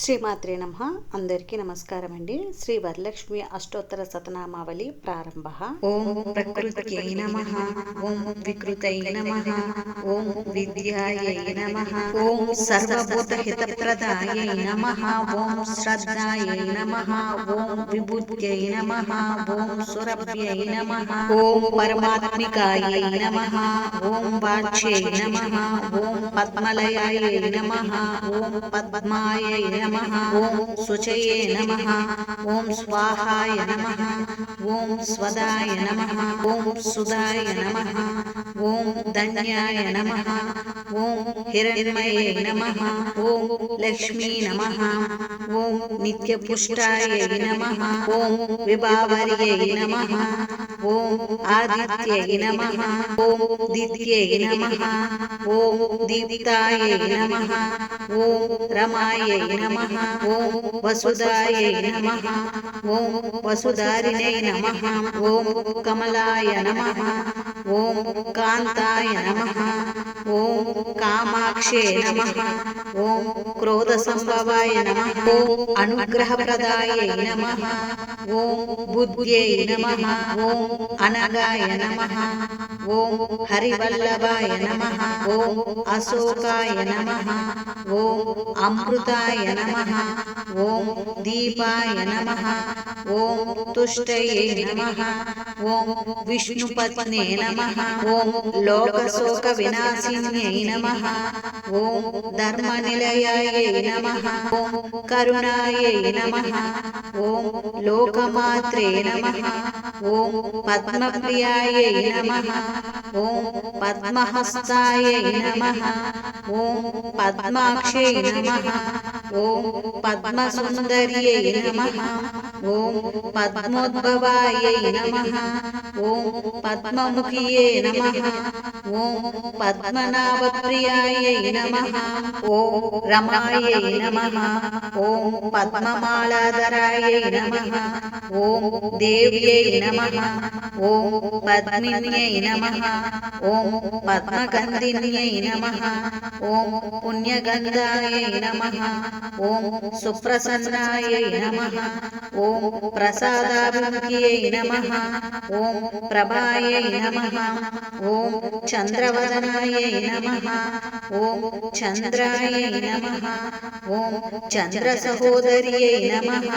శ్రీమాత్రే నమః. అందరికీ నమస్కారం అండి. శ్రీ వరలక్ష్మి అష్టోత్తర శతనామావళి ప్రారంభ. ఓం ప్రకృత్యై నమః. ఓం వికృతై నమః. ఓం విద్యాయై నమః. ఓం సర్వభూతహితప్రదాయై నమః. ఓం శ్రద్ధాయై నమః. ఓం విభూత్యై నమః. ఓం సురభ్యై నమః. ఓం పరమాత్మికాయై నమః. ఓం వాచ్యై నమః. ఓం పద్మలయాయై నమః. ఓం పద్మాయై నమః. ఓం శుచయే నమః. ఓం స్వాహాయ నమః. ఓం స్వదాయ నమః. ఓం సుదాయ నమః. ఓం ధన్యాయ నమః. ఓం హిరణ్మయే నమః. ఓం లక్ష్మీ నమః. ఓం నిత్యపుష్టాయై నమః. ఓం విభావర్యై నమః. ఓం ఆదిత్యై నమః. ఓం దిత్యై నమః. ఓం దీప్తాయై నమః. ఓం రమాయై నమః. ఓం వసుదాయై నమః. ఓం వసుధారిణై నమః. ఓం కమలాయ నమః. ఓం కాంతాయ నమః. ఓం కామాక్షే నమః. ఓం క్రోధ సంభవాయ నమః. ఓం అనుగ్రహప్రదాయై నమః. ఓం బుద్ధ్యై నమః. ఓం అనగాయ నమః. ఓం హరివల్లభాయ నమః. ఓం అశోకాయ నమః. ఓం అమృతాయ నమః. ఓం దీపాయ నమః. ఓం తుష్టయే నమః. ఓం విష్ణుపత్నే నమః. ఓం లోకశోక వినాశిన్యై నమః. ఓం ధర్మనిలయాయై నమః. ఓం కరుణాయై నమః. ఓం లోకమాత్రే నమః. ఓం పద్మప్రియాయై నమః. ఓం పద్మహస్తాయై నమః. ఓం పద్మాక్షై నమః. ఓం పద్మసుందర్యై నమః. ఓం పద్మోద్భవాయై నమః. ఓం పద్మముఖియే నమః. ఓం పద్మనాభప్రియాయై నమః. ఓం రమాయై నమః. ఓం పద్మమాలాధరాయై నమః. ఓం దేవ్యై నమః. ఓం పద్మిన్యై నమః. ఓం పద్మగంధిన్యై నమః. ఓం పుణ్యగంధాయై నమః. ఓం సుప్రసన్నాయై నమః. ఓం ప్రసాదాభిముఖ్యై నమః. ఓం ప్రభాయై నమః. ఓం చంద్రవదనాయై నమః. ఓం చంద్రాయై నమః. ఓం చంద్రసహోదర్యై నమః.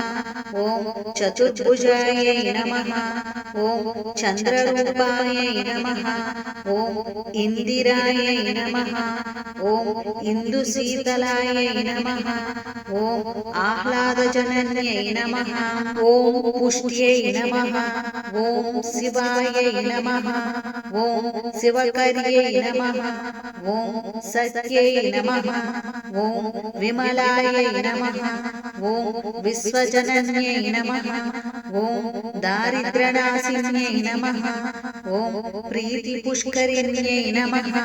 ఓం చతుర్భుజాయై నమః. ఓం చంద్రరూపాయై నమః. ఓం ఇందిరాయై నమః. ఓం ఇందుశీతలాయై నమః. ఓం ఆహ్లాదజనన్యై నమః. ఓం పుష్ట్యై నమః. ఓం శివాయై నమః. ఓం శివకర్యై నమః. ఓం సత్యై నమః. ఓం విమలాయై నమః. ఓం విశ్వజనన్యై నమః. ఓం దారిద్ర్యనాశిన్యై నమః. ఓం ప్రీతిపుష్కరిణ్యై నమః.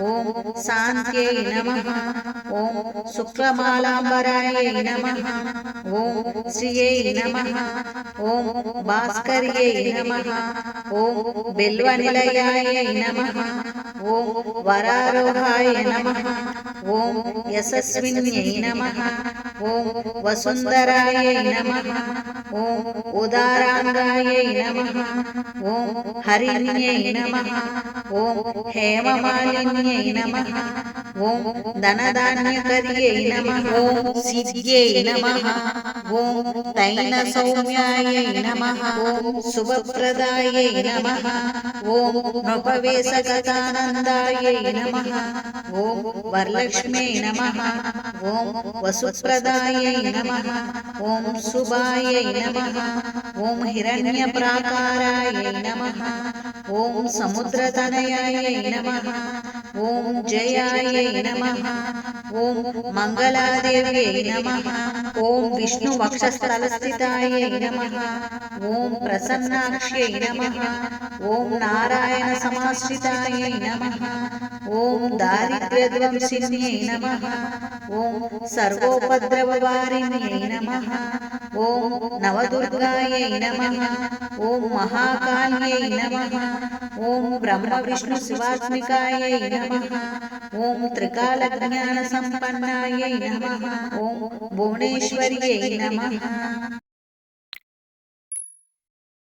ఓం శాంత్యై నమః. ఓం శుక్లమాలాంబరాయై నమః. ఓం శ్రియై నమః. ఓం భాస్కర్యై నమః. ఓం బిల్వనిలయాయై నమః. ఓం వరారోహాయ నమః. ఓం యశస్విన్యై నమః. ఓం వసుంధరాయై నమః. ఓం ఉదారాంగాయై నమః. ఓం హరిణ్యై నమః. ఓం హేమమాలిన్యై నమః. ఓం ధనధాన్యకర్యై నమః. ఓం సిద్ధ్యై నమః. ఓం తైన సౌమ్యాయై నమః. ఓం శుభప్రదాయై నమః. ఓం నృపవేశగతానందాయై నమః. ఓం వరలక్ష్మ్యై నమః. ఓం వసుప్రదాయై నమః. ఓం శుభాయై నమః. ఓం హిరణ్యప్రాకారాయై నమః. ఓం సముద్రతనయాయై నమః. ఓం జయాయై నమః. ఓం మంగళాదేవ్యై నమః. ఓం విష్ణు వక్షస్థలస్థితాయై నమః. ఓం ప్రసన్నాక్ష్యై నమః. ఓం నారాయణ సమాశ్రితాయై నమః. ఓం దారిద్ర్యధ్వంసిన్యై నమః ఓం సర్వోపద్రవవారిణ్యై నమః ఓం నవదుర్గాయై నమః ఓం మహాకాళ్యై నమః ఓం బ్రహ్మ విష్ణు శివాత్మికాయై నమః ఓం త్రికాల జ్ఞాన సంపన్నాయై నమః ఓం భువనేశ్వర్యై నమః।